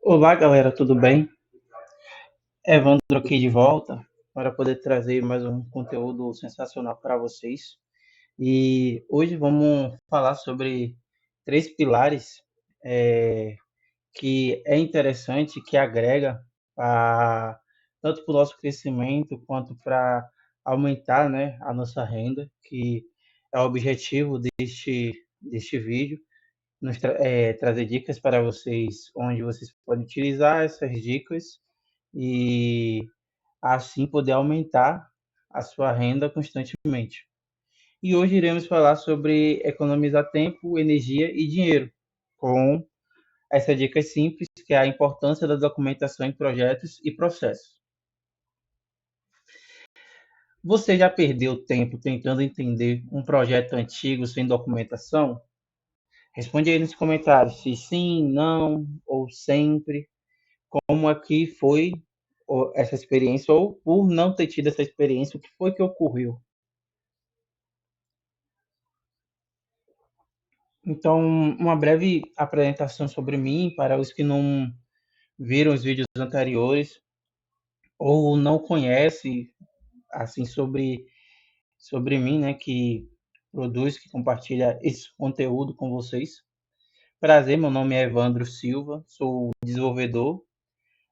Olá, galera, tudo bem? Evandro aqui de volta para poder trazer mais um conteúdo sensacional para vocês. E hoje vamos falar sobre três pilares que é interessante, que agrega a, tanto para o nosso crescimento quanto para aumentar, né, a nossa renda, que é o objetivo deste vídeo. Trazer dicas para vocês, onde vocês podem utilizar essas dicas e assim poder aumentar a sua renda constantemente. E hoje iremos falar sobre economizar tempo, energia e dinheiro, com essa dica simples, que é a importância da documentação em projetos e processos. Você já perdeu tempo tentando entender um projeto antigo sem documentação? Responde aí nos comentários se sim, não ou sempre. Como é que foi essa experiência, ou por não ter tido essa experiência, o que foi que ocorreu? Então, uma breve apresentação sobre mim, para os que não viram os vídeos anteriores ou não conhecem assim sobre mim, né, que produz, que compartilha esse conteúdo com vocês. Prazer, meu nome é Evandro Silva, sou desenvolvedor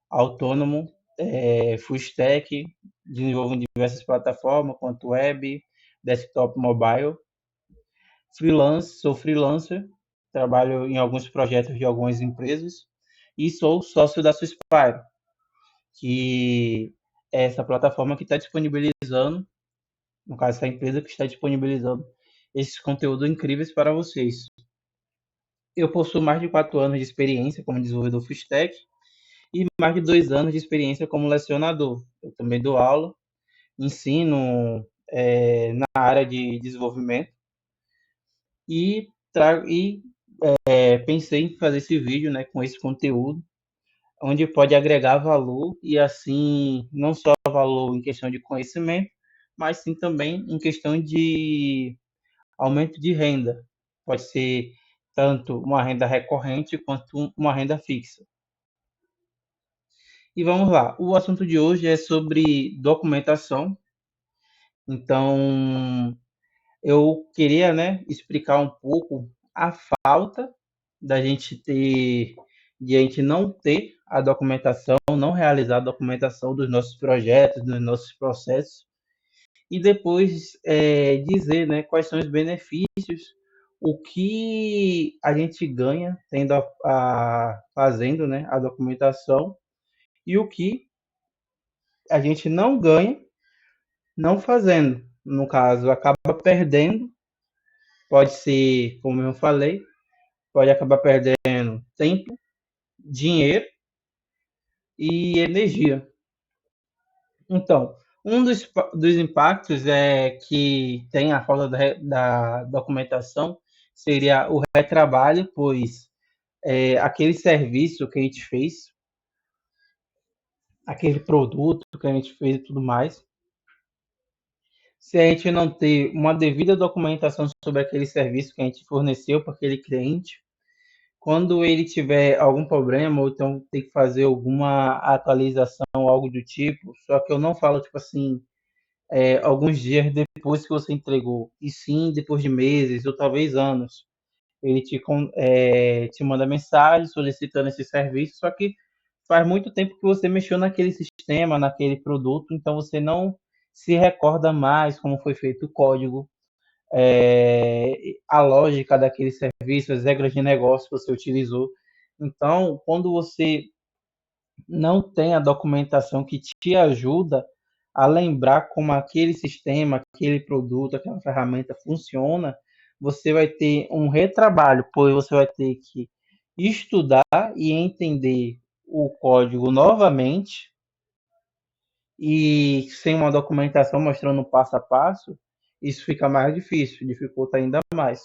autônomo, full stack, desenvolvo em diversas plataformas, quanto web, desktop, mobile. Sou freelancer, trabalho em alguns projetos de algumas empresas e sou sócio da Suspire, que é essa plataforma que está disponibilizando, no caso, essa empresa que está disponibilizando esses conteúdos incríveis para vocês. Eu possuo mais de 4 anos de experiência como desenvolvedor full stack e mais de 2 anos de experiência como lecionador. Eu também dou aula, ensino na área de desenvolvimento e, pensei em fazer esse vídeo, né, com esse conteúdo, onde pode agregar valor e assim, não só valor em questão de conhecimento, mas sim também em questão de aumento de renda. Pode ser tanto uma renda recorrente quanto uma renda fixa. E vamos lá, o assunto de hoje é sobre documentação. Então, eu queria, né, explicar um pouco a falta da gente ter, de a gente não ter a documentação, não realizar a documentação dos nossos projetos, dos nossos processos, e depois dizer, né, quais são os benefícios, o que a gente ganha tendo fazendo, né, a documentação e o que a gente não ganha não fazendo. No caso, acaba perdendo, pode ser, como eu falei, pode acabar perdendo tempo, dinheiro e energia. Então, um dos impactos é que tem a falta da documentação seria o retrabalho, pois aquele serviço que a gente fez, aquele produto que a gente fez e tudo mais, se a gente não ter uma devida documentação sobre aquele serviço que a gente forneceu para aquele cliente, quando ele tiver algum problema ou então tem que fazer alguma atualização, algo do tipo, só que eu não falo tipo assim, alguns dias depois que você entregou, e sim depois de meses ou talvez anos. Ele te manda mensagem solicitando esse serviço, só que faz muito tempo que você mexeu naquele sistema, naquele produto, então você não se recorda mais como foi feito o código, a lógica daquele serviço, as regras de negócio que você utilizou. Então, quando você não tem a documentação que te ajuda a lembrar como aquele sistema, aquele produto, aquela ferramenta funciona, você vai ter um retrabalho, pois você vai ter que estudar e entender o código novamente e sem uma documentação mostrando passo a passo, isso fica mais difícil, dificulta ainda mais.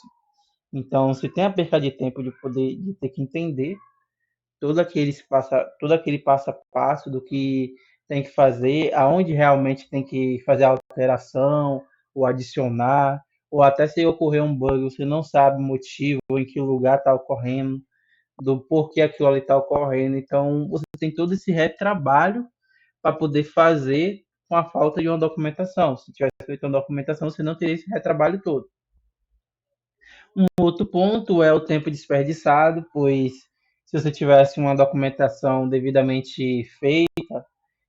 Então, você tem a perca de tempo de ter que entender todo aquele passo a passo do que tem que fazer, aonde realmente tem que fazer a alteração, ou adicionar, ou até se ocorrer um bug, você não sabe o motivo, ou em que lugar está ocorrendo. do porquê aquilo ali está ocorrendo. Então, você tem todo esse retrabalho para poder fazer com a falta de uma documentação. Se tivesse feito uma documentação, você não teria esse retrabalho todo. Um outro ponto é o tempo desperdiçado, pois se você tivesse uma documentação devidamente feita,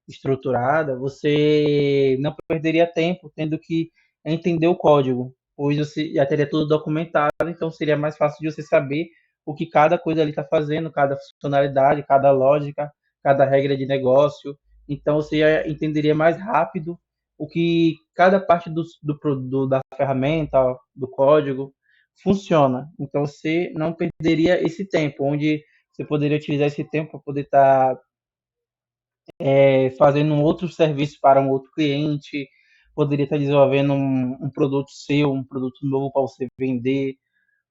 estruturada, você não perderia tempo tendo que entender o código, pois você já teria tudo documentado, então seria mais fácil de você saber o que cada coisa ali está fazendo, cada funcionalidade, cada lógica, cada regra de negócio. Então você já entenderia mais rápido o que cada parte da ferramenta, do código, funciona. Então você não perderia esse tempo, onde você poderia utilizar esse tempo para poder estar fazendo um outro serviço para um outro cliente, poderia estar desenvolvendo um produto seu, um produto novo para você vender,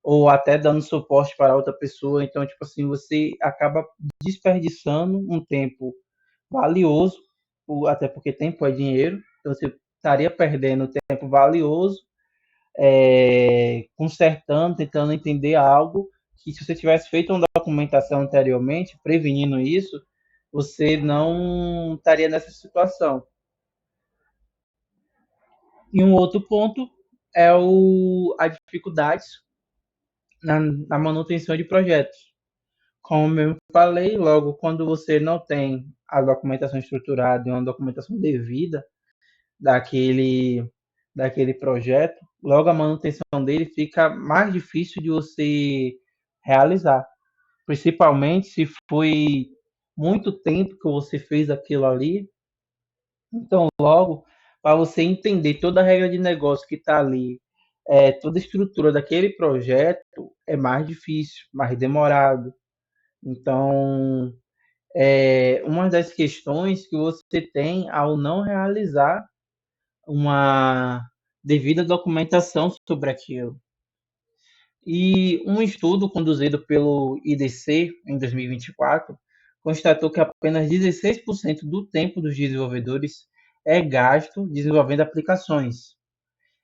ou até dando suporte para outra pessoa. Então, tipo assim, você acaba desperdiçando um tempo valioso, até porque tempo é dinheiro, então você estaria perdendo tempo valioso, consertando, tentando entender algo que se você tivesse feito uma documentação anteriormente, prevenindo isso, você não estaria nessa situação. E um outro ponto é a dificuldade na manutenção de projetos. Como eu falei, logo quando você não tem a documentação estruturada e uma documentação devida daquele, daquele projeto, logo a manutenção dele fica mais difícil de você realizar. Principalmente se foi muito tempo que você fez aquilo ali. Então, logo, para você entender toda a regra de negócio que está ali, toda a estrutura daquele projeto, é mais difícil, mais demorado. Então, uma das questões que você tem ao não realizar uma devida documentação sobre aquilo. E um estudo conduzido pelo IDC em 2024 constatou que apenas 16% do tempo dos desenvolvedores é gasto desenvolvendo aplicações,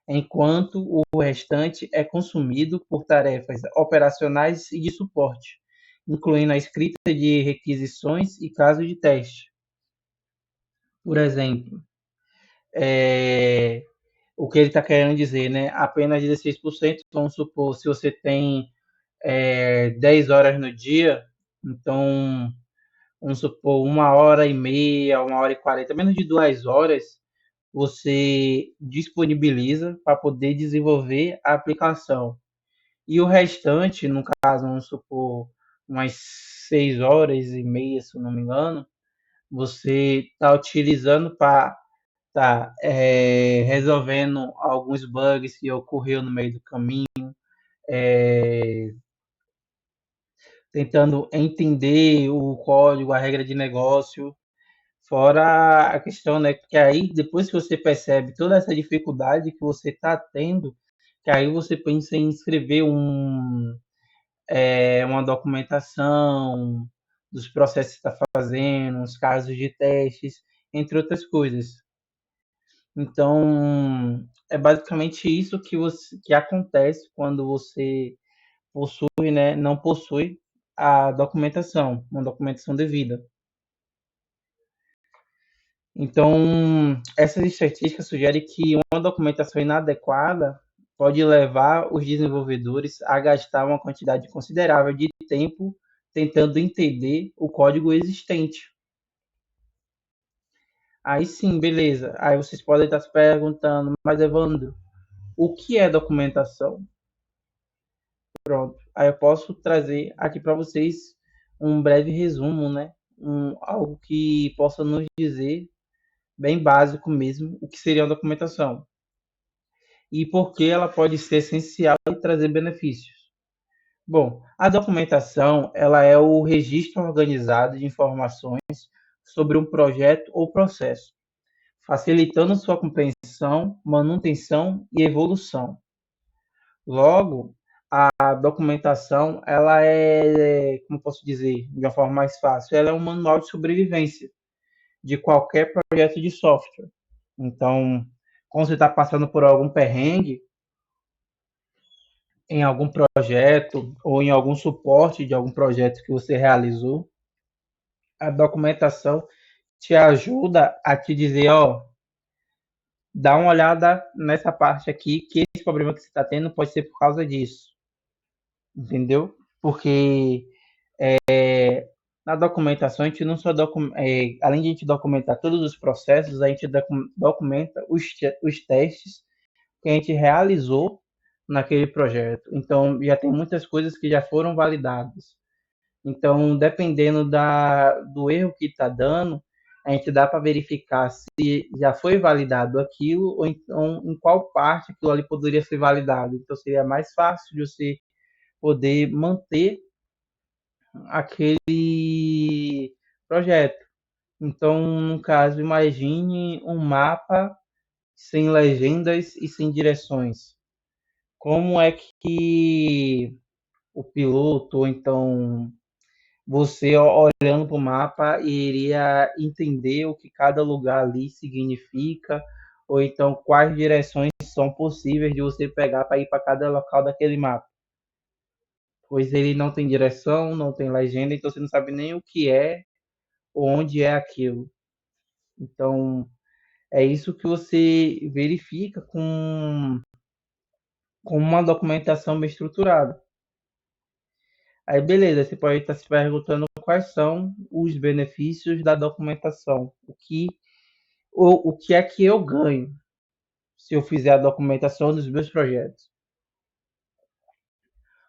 enquanto o restante é consumido por tarefas operacionais e de suporte, incluindo a escrita de requisições e casos de teste. Por exemplo, o que ele está querendo dizer, né? Apenas 16%, vamos supor, se você tem 10 horas no dia, então, vamos supor, 1 hora e meia, 1 hora e 40, menos de 2 horas, você disponibiliza para poder desenvolver a aplicação. E o restante, no caso, vamos supor, umas 6 horas e meia, se eu não me engano, você está utilizando para resolvendo alguns bugs que ocorreu no meio do caminho, é, tentando entender o código, a regra de negócio, fora a questão, né, que aí depois que você percebe toda essa dificuldade que você está tendo, que aí você pensa em escrever uma documentação dos processos que está fazendo, os casos de testes, entre outras coisas. Então, é basicamente isso que acontece quando você possui, né, não possui a documentação, uma documentação devida. Então, essas estatísticas sugerem que uma documentação inadequada pode levar os desenvolvedores a gastar uma quantidade considerável de tempo tentando entender o código existente. Aí sim, beleza. Aí vocês podem estar se perguntando, mas Evandro, o que é documentação? Pronto. Aí eu posso trazer aqui para vocês um breve resumo, né? Algo que possa nos dizer, bem básico mesmo, o que seria uma documentação e por que ela pode ser essencial e trazer benefícios. Bom, a documentação ela é o registro organizado de informações sobre um projeto ou processo, facilitando sua compreensão, manutenção e evolução. Logo, a documentação, ela como posso dizer, de uma forma mais fácil, ela é um manual de sobrevivência de qualquer projeto de software. Então, quando você está passando por algum perrengue, em algum projeto ou em algum suporte de algum projeto que você realizou, a documentação te ajuda a te dizer, ó, dá uma olhada nessa parte aqui, que esse problema que você está tendo pode ser por causa disso, entendeu? Porque na documentação a gente não só além de a gente documentar todos os processos, a gente documenta os testes que a gente realizou naquele projeto. Então já tem muitas coisas que já foram validadas. Então, dependendo do erro que está dando, a gente dá para verificar se já foi validado aquilo ou então em qual parte aquilo ali poderia ser validado. Então, seria mais fácil de você poder manter aquele projeto. Então, no caso, imagine um mapa sem legendas e sem direções. Como é que o piloto, ou então você olhando para o mapa iria entender o que cada lugar ali significa, ou então quais direções são possíveis de você pegar para ir para cada local daquele mapa? Pois ele não tem direção, não tem legenda, então você não sabe nem o que é, ou onde é aquilo. Então, é isso que você verifica com uma documentação bem estruturada. Aí, beleza, você pode estar se perguntando quais são os benefícios da documentação, o que é que eu ganho se eu fizer a documentação dos meus projetos.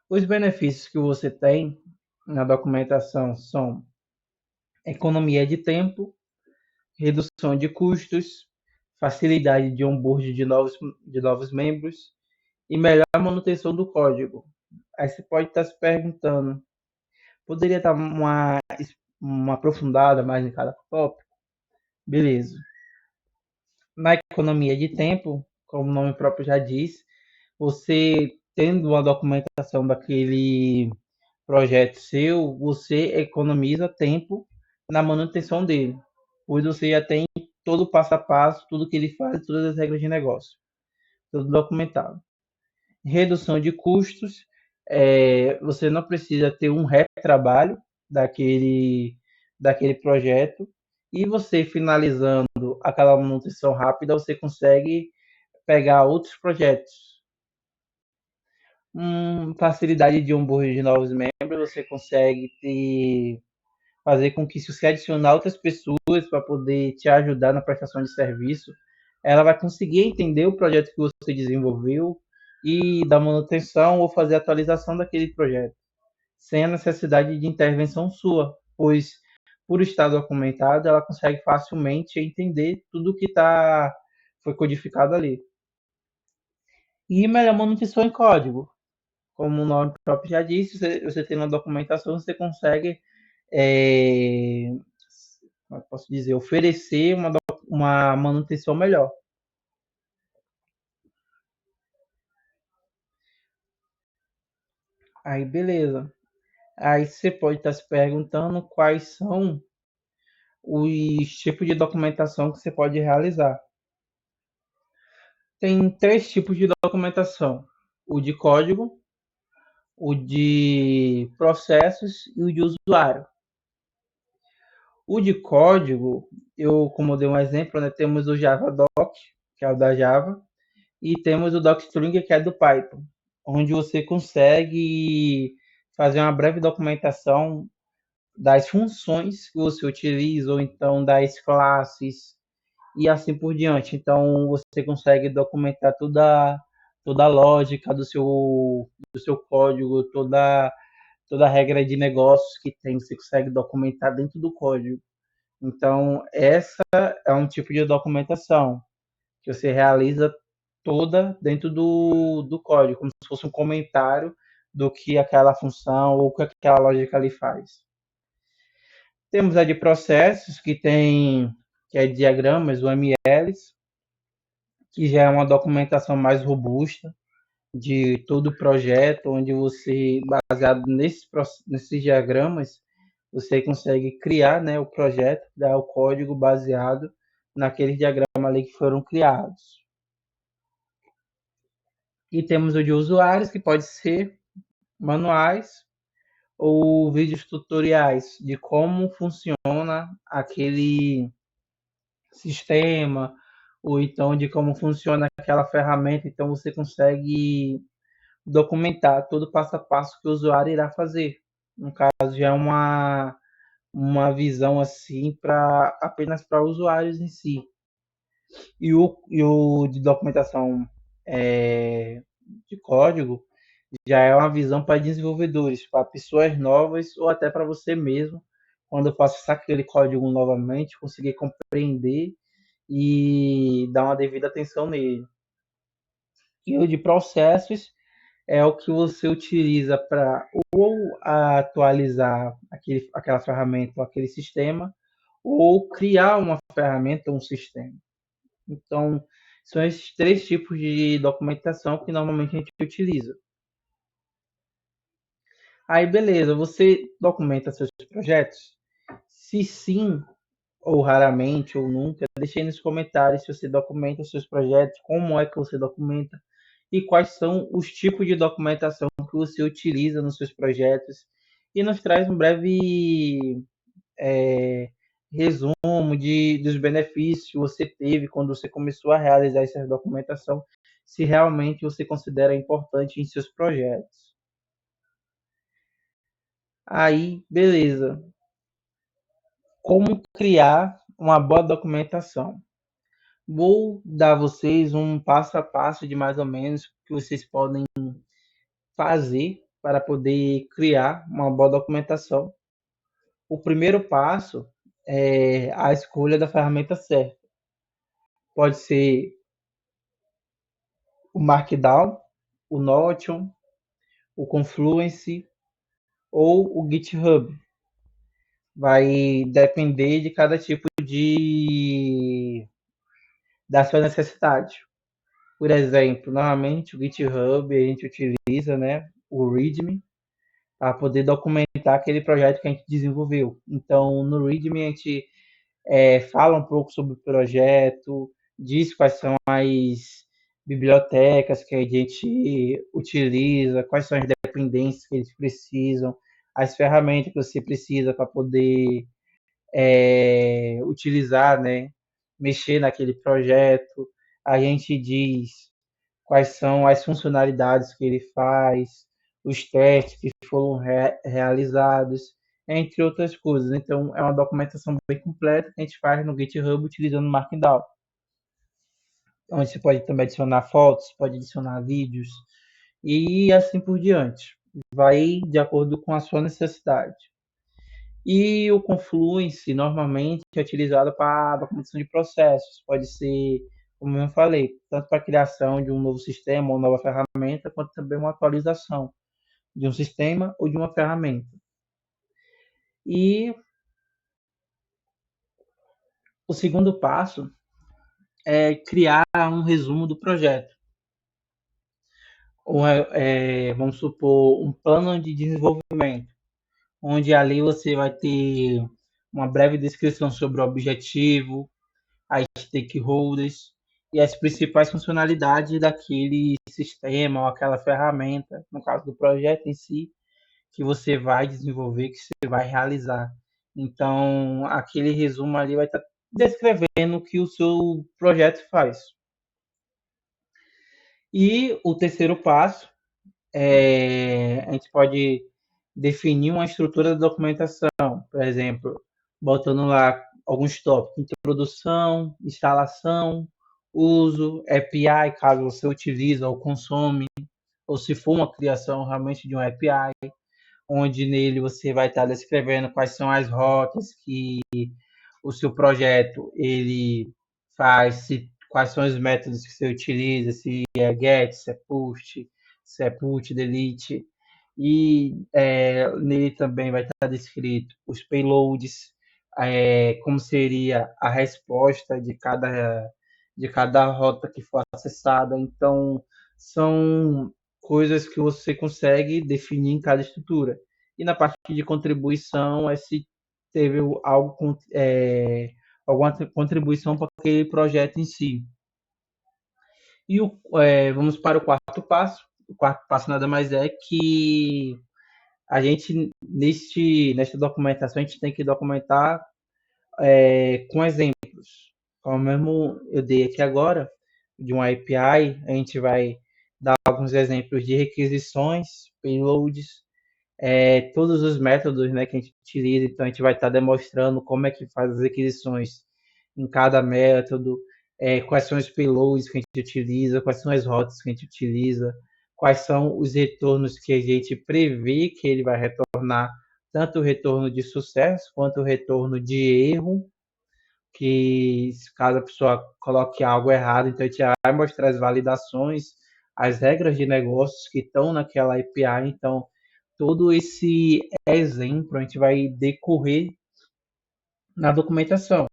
Os benefícios que você tem na documentação são economia de tempo, redução de custos, facilidade de onboard de novos membros e melhor manutenção do código. Aí você pode estar se perguntando, poderia dar uma aprofundada mais em cada tópico? Beleza. Na economia de tempo, como o nome próprio já diz, você tendo uma documentação daquele projeto seu, você economiza tempo na manutenção dele, pois você já tem todo o passo a passo, tudo que ele faz, todas as regras de negócio, tudo documentado. Redução de custos, você não precisa ter um retrabalho daquele, daquele projeto, e você finalizando aquela manutenção rápida, você consegue pegar outros projetos. Facilidade de onboarding de novos membros, você consegue fazer com que, se você adicionar outras pessoas para poder te ajudar na prestação de serviço, ela vai conseguir entender o projeto que você desenvolveu e dar manutenção ou fazer atualização daquele projeto, sem a necessidade de intervenção sua, pois, por estar documentado, ela consegue facilmente entender tudo que foi codificado ali. E melhor manutenção em código. Como o nome próprio já disse, você tem uma documentação, você consegue, é, como eu posso dizer, oferecer uma manutenção melhor. Aí, beleza. Aí você pode estar se perguntando quais são os tipos de documentação que você pode realizar. Tem três tipos de documentação: o de código, o de processos e o de usuário. O de código, como eu dei um exemplo, né, temos o JavaDoc, que é o da Java, e temos o Docstring, que é do Python, onde você consegue fazer uma breve documentação das funções que você utiliza, ou então das classes, e assim por diante. Então, você consegue documentar toda a lógica do seu código, toda a regra de negócios que tem, você consegue documentar dentro do código. Então, essa é um tipo de documentação que você realiza toda dentro do código, como se fosse um comentário do que aquela função ou o que aquela lógica ali faz. Temos a de processos, que é diagramas, UMLs, que já é uma documentação mais robusta de todo o projeto, onde você, baseado nesses diagramas, você consegue criar, né, o projeto, dar o código baseado naqueles diagramas ali que foram criados. E temos o de usuários, que pode ser manuais ou vídeos tutoriais de como funciona aquele sistema, ou então de como funciona aquela ferramenta. Então você consegue documentar todo o passo a passo que o usuário irá fazer. No caso, já é uma visão assim para apenas para usuários em si. E o de documentação de código já é uma visão para desenvolvedores, para pessoas novas ou até para você mesmo, quando eu faço aquele código novamente, conseguir compreender e dar uma devida atenção nele. E o de processos é o que você utiliza para ou atualizar aquela ferramenta ou aquele sistema, ou criar uma ferramenta ou um sistema. Então, são esses três tipos de documentação que normalmente a gente utiliza. Aí, beleza, você documenta seus projetos? Se sim, ou raramente, ou nunca, deixe aí nos comentários se você documenta seus projetos, como é que você documenta e quais são os tipos de documentação que você utiliza nos seus projetos. E nos traz um breve resumo dos benefícios que você teve quando você começou a realizar essa documentação, se realmente você considera importante em seus projetos. Aí, beleza. Como criar uma boa documentação? Vou dar a vocês um passo a passo de mais ou menos que vocês podem fazer para poder criar uma boa documentação. O primeiro passo é a escolha da ferramenta certa. Pode ser o Markdown, o Notion, o Confluence ou o GitHub. Vai depender de cada tipo da sua necessidade. Por exemplo, normalmente o GitHub a gente utiliza, né, o README para poder documentar aquele projeto que a gente desenvolveu. Então, no README a gente fala um pouco sobre o projeto, diz quais são as bibliotecas que a gente utiliza, quais são as dependências que eles precisam, as ferramentas que você precisa para poder utilizar, né, mexer naquele projeto. A gente diz quais são as funcionalidades que ele faz, os testes que foram realizados, entre outras coisas. Então, é uma documentação bem completa que a gente faz no GitHub utilizando o Markdown, onde você pode também adicionar fotos, pode adicionar vídeos e assim por diante. Vai de acordo com a sua necessidade. E o Confluence normalmente é utilizado para a documentação de processos. Pode ser, como eu falei, tanto para a criação de um novo sistema ou nova ferramenta, quanto também uma atualização de um sistema ou de uma ferramenta. E o segundo passo é criar um resumo do projeto. Vamos supor, um plano de desenvolvimento, onde ali você vai ter uma breve descrição sobre o objetivo, as stakeholders e as principais funcionalidades daquele sistema ou aquela ferramenta, no caso do projeto em si, que você vai desenvolver, que você vai realizar. Então, aquele resumo ali vai estar descrevendo o que o seu projeto faz. E o terceiro passo a gente pode definir uma estrutura da documentação, por exemplo, botando lá alguns tópicos: introdução, instalação, uso, API, caso você utiliza ou consome, ou se for uma criação realmente de um API, onde nele você vai estar descrevendo quais são as rotas que o seu projeto ele faz, quais são os métodos que você utiliza, se é get, se é push, se é put, delete. E nele também vai estar descrito os payloads, como seria a resposta de cada rota que for acessada. Então, são coisas que você consegue definir em cada estrutura. E na parte de contribuição, é se teve alguma contribuição para aquele projeto em si. Vamos para o quarto passo. O quarto passo nada mais é que a gente, nesta documentação, a gente tem que documentar com exemplos. Como mesmo eu dei aqui agora, de um API, a gente vai dar alguns exemplos de requisições, payloads, todos os métodos, né, que a gente utiliza. Então, a gente vai estar demonstrando como é que faz as requisições em cada método, quais são os payloads que a gente utiliza, quais são as rotas que a gente utiliza, quais são os retornos que a gente prevê que ele vai retornar, tanto o retorno de sucesso quanto o retorno de erro, que caso a pessoa coloque algo errado, então a gente vai mostrar as validações, as regras de negócios que estão naquela API. Então, todo esse exemplo a gente vai decorrer na documentação.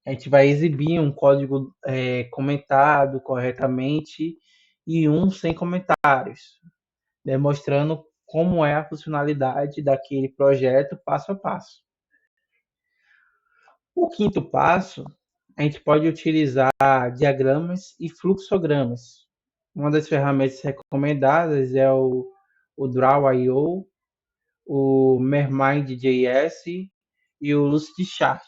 A gente vai exibir um código comentado corretamente e um sem comentários, demonstrando como é a funcionalidade daquele projeto passo a passo. O quinto passo, a gente pode utilizar diagramas e fluxogramas. Uma das ferramentas recomendadas é o Draw.io, o Mermind.js e o Lucidchart.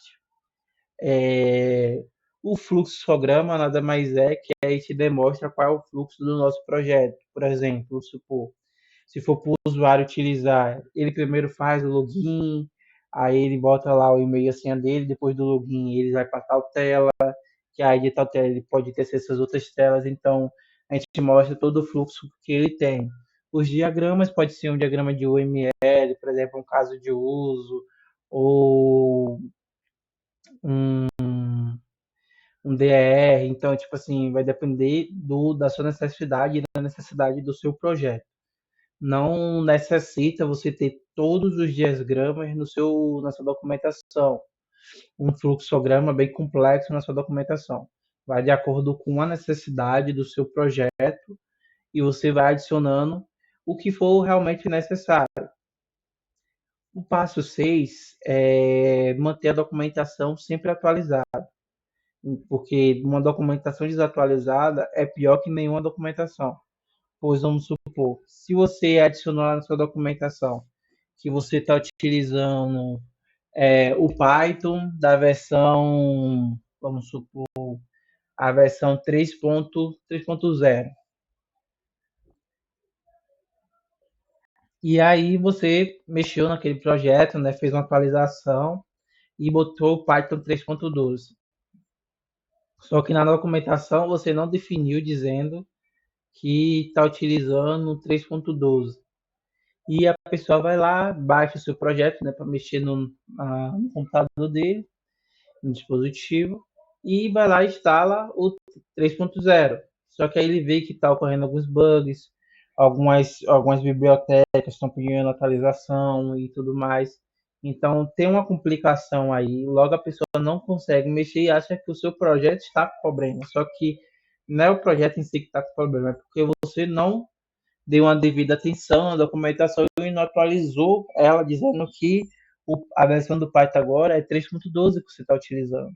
O fluxograma nada mais é que a gente demonstra qual é o fluxo do nosso projeto. Por exemplo, supor, se for para o usuário utilizar, ele primeiro faz o login, aí ele bota lá o e-mail e a senha dele, depois do login ele vai para tal tela, que aí de tal tela ele pode ter acesso às outras telas. Então a gente mostra todo o fluxo que ele tem. Os diagramas pode ser um diagrama de UML, por exemplo, um caso de uso, ou um, um DER. Então, tipo assim, vai depender da sua necessidade e da necessidade do seu projeto. Não necessita você ter todos os diagramas na sua documentação, um fluxograma bem complexo na sua documentação. Vai de acordo com a necessidade do seu projeto e você vai adicionando o que for realmente necessário. O passo 6 é manter a documentação sempre atualizada, porque uma documentação desatualizada é pior que nenhuma documentação. Pois vamos supor, se você adicionou lá na sua documentação que você está utilizando o Python da versão, vamos supor, a versão 3.0. E aí você mexeu naquele projeto, né, fez uma atualização e botou o Python 3.12. Só que na documentação você não definiu dizendo que está utilizando o 3.12. E a pessoa vai lá, baixa o seu projeto, né, para mexer no computador dele, no dispositivo, e vai lá e instala o 3.0. Só que aí ele vê que está ocorrendo alguns bugs, algumas bibliotecas estão pedindo atualização e tudo mais. Então tem uma complicação aí, logo a pessoa não consegue mexer e acha que o seu projeto está com problema. Só que não é o projeto em si que está com problema, é porque você não deu uma devida atenção na documentação e não atualizou ela, dizendo que a versão do Python agora é 3.12 que você está utilizando.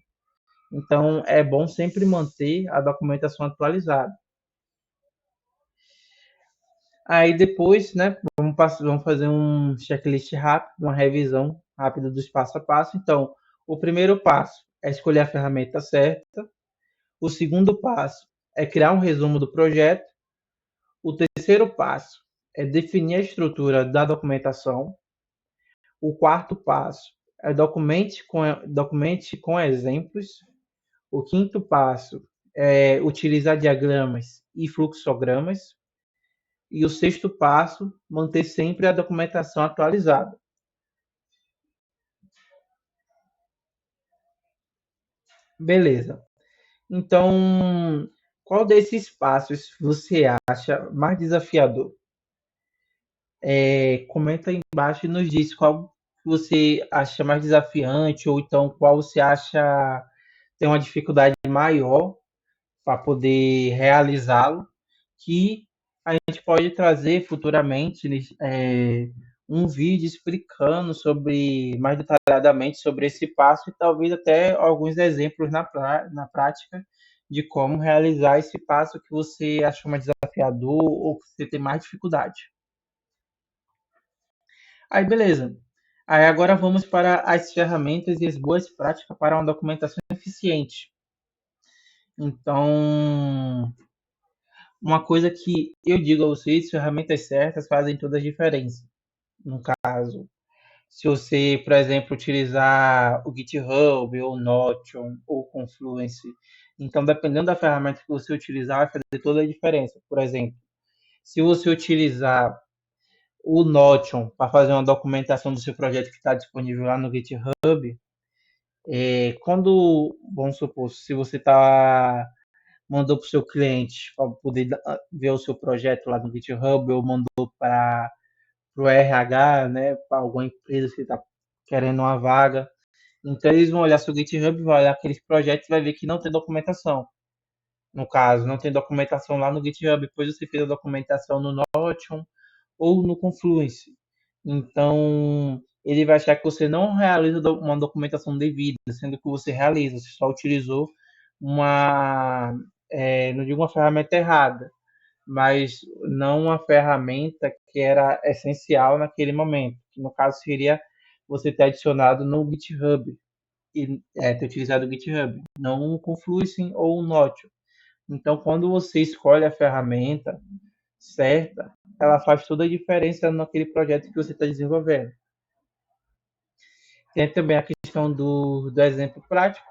Então, é bom sempre manter a documentação atualizada. Aí depois, né, vamos fazer um checklist rápido, uma revisão rápida dos passo a passo. Então, o primeiro passo é escolher a ferramenta certa. O segundo passo é criar um resumo do projeto. O terceiro passo é definir a estrutura da documentação. O quarto passo é documente com exemplos. O quinto passo é utilizar diagramas e fluxogramas. E o sexto passo, manter sempre a documentação atualizada. Beleza. Então, qual desses passos você acha mais desafiador? Comenta aí embaixo e nos diz qual você acha mais desafiante ou então qual você acha tem uma dificuldade maior para poder realizá-lo, que a gente pode trazer futuramente um vídeo explicando mais detalhadamente sobre esse passo e talvez até alguns exemplos na prática de como realizar esse passo que você achou mais desafiador ou que você tem mais dificuldade. Aí, beleza. Aí agora vamos para as ferramentas e as boas práticas para uma documentação eficiente. Então, uma coisa que eu digo a vocês, ferramentas certas fazem toda a diferença. No caso, se você, por exemplo, utilizar o GitHub, ou Notion, ou Confluence, então dependendo da ferramenta que você utilizar, vai fazer toda a diferença. Por exemplo, se você utilizar o Notion para fazer uma documentação do seu projeto que está disponível lá no GitHub, quando, vamos supor, se você mandou para o seu cliente para poder ver o seu projeto lá no GitHub, ou mandou para o RH, né, para alguma empresa que está querendo uma vaga, então eles vão olhar seu GitHub, vão olhar aqueles projetos e vai ver que não tem documentação. No caso, não tem documentação lá no GitHub, depois você fez a documentação no Notion ou no Confluence. Então, ele vai achar que você não realiza uma documentação devida, sendo que você realiza, você só utilizou uma, não digo uma ferramenta errada, mas não uma ferramenta que era essencial naquele momento, que no caso seria você ter adicionado no GitHub, e ter utilizado o GitHub, não o Confluence ou o Notion. Então, quando você escolhe a ferramenta certa, ela faz toda a diferença naquele projeto que você está desenvolvendo. Tem também a questão do exemplo prático,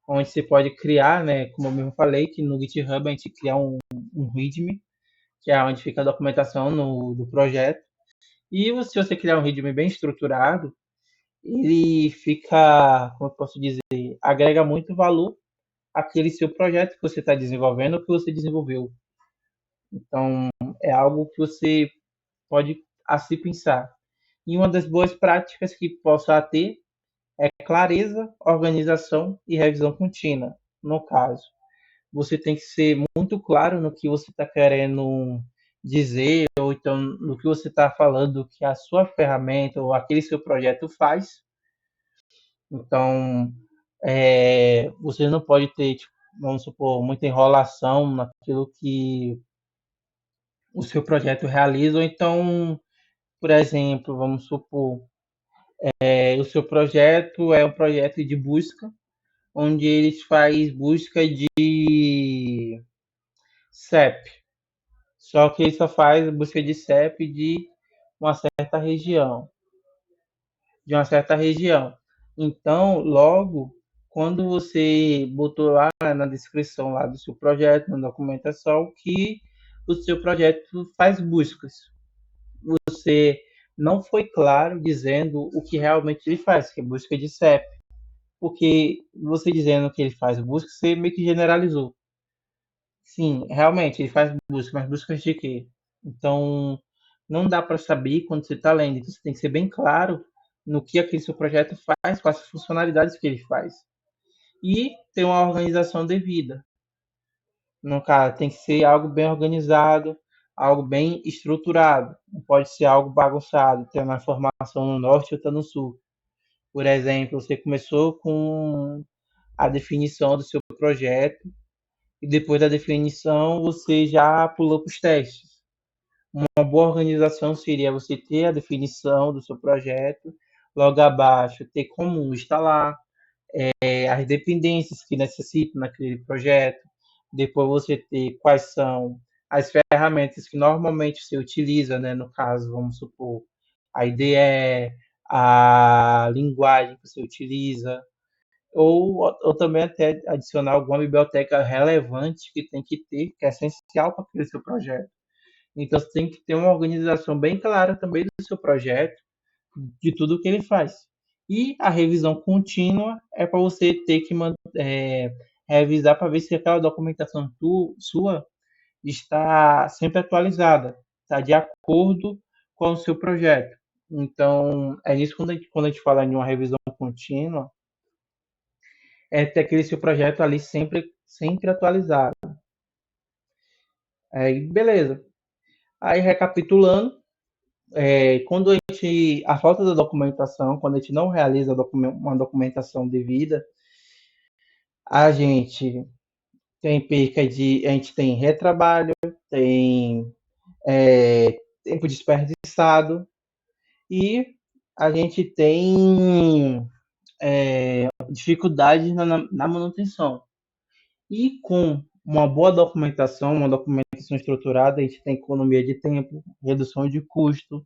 onde você pode criar, né, como eu mesmo falei, que no GitHub a gente cria um README, que é onde fica a documentação do projeto. E se você criar um README bem estruturado, ele fica, como eu posso dizer, agrega muito valor àquele seu projeto que você está desenvolvendo ou que você desenvolveu. Então, é algo que você pode a se pensar. E uma das boas práticas que possa ter é clareza, organização e revisão contínua. No caso, você tem que ser muito claro no que você está querendo dizer, ou então no que você está falando que a sua ferramenta ou aquele seu projeto faz. Então, você não pode ter, tipo, vamos supor, muita enrolação naquilo que o seu projeto realiza, ou então, por exemplo, vamos supor, o seu projeto é um projeto de busca, onde eles faz busca de CEP, só que ele só faz busca de CEP uma certa região, de uma certa região. Então, logo, quando você botou lá na descrição lá do seu projeto, na documentação, que o seu projeto faz buscas, você não foi claro dizendo o que realmente ele faz, que é busca de CEP. Porque você dizendo que ele faz busca, você meio que generalizou. Sim, realmente, ele faz busca, mas buscas de quê? Então, não dá para saber quando você está lendo. Então, você tem que ser bem claro no que aquele seu projeto faz, quais as funcionalidades que ele faz. E ter uma organização devida. No caso, tem que ser algo bem organizado, algo bem estruturado. Não pode ser algo bagunçado, ter uma informação no norte e outra no sul. Por exemplo, você começou com a definição do seu projeto e depois da definição você já pulou para os testes. Uma boa organização seria você ter a definição do seu projeto, logo abaixo ter como instalar, as dependências que necessita naquele projeto, depois você ter quais são as ferramentas que normalmente você utiliza, né? No caso, vamos supor, a IDE, a linguagem que você utiliza, ou também até adicionar alguma biblioteca relevante que tem que ter, que é essencial para aquele seu projeto. Então, você tem que ter uma organização bem clara também do seu projeto, de tudo que ele faz. E a revisão contínua é para você ter que revisar para ver se aquela documentação sua está sempre atualizada, está de acordo com o seu projeto. Então, é isso quando a gente fala em uma revisão contínua, é ter aquele seu projeto ali sempre atualizado. Aí, beleza. Aí, recapitulando, quando a falta da documentação, quando a gente não realiza uma documentação devida, a gente tem perca de. A gente tem retrabalho, tem tempo desperdiçado e a gente tem dificuldade na manutenção. E com uma documentação estruturada, a gente tem economia de tempo, redução de custo,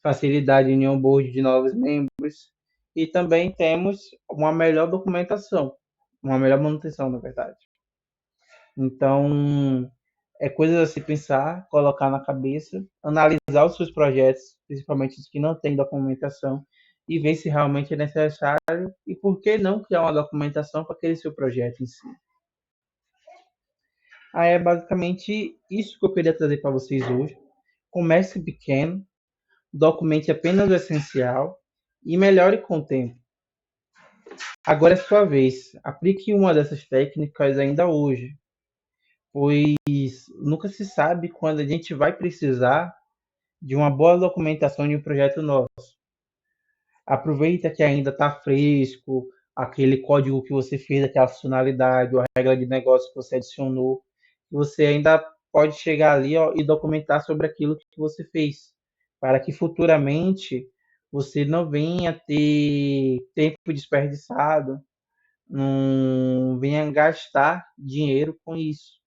facilidade em onboard de novos membros e também temos uma melhor documentação, uma melhor manutenção, na verdade. Então, é coisas a se pensar, colocar na cabeça, analisar os seus projetos, principalmente os que não têm documentação, e ver se realmente é necessário e por que não criar uma documentação para aquele seu projeto em si. Aí é basicamente isso que eu queria trazer para vocês hoje. Comece pequeno, documente apenas o essencial e melhore com o tempo. Agora é sua vez. Aplique uma dessas técnicas ainda hoje, pois nunca se sabe quando a gente vai precisar de uma boa documentação de um projeto nosso. Aproveita que ainda está fresco, aquele código que você fez, aquela funcionalidade, ou a regra de negócio que você adicionou, você ainda pode chegar ali, ó, e documentar sobre aquilo que você fez, para que futuramente você não venha ter tempo desperdiçado, não venha gastar dinheiro com isso.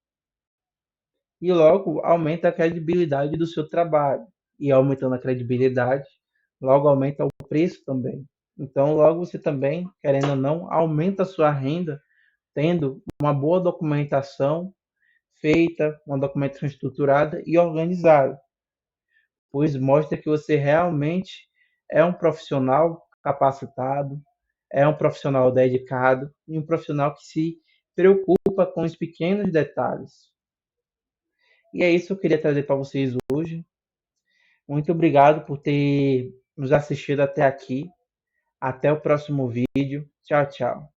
E logo aumenta a credibilidade do seu trabalho. E aumentando a credibilidade, logo aumenta o preço também. Então, logo você também, querendo ou não, aumenta a sua renda tendo uma boa documentação feita, uma documentação estruturada e organizada, pois mostra que você realmente é um profissional capacitado, é um profissional dedicado e um profissional que se preocupa com os pequenos detalhes. E é isso que eu queria trazer para vocês hoje. Muito obrigado por ter nos assistido até aqui. Até o próximo vídeo. Tchau, tchau.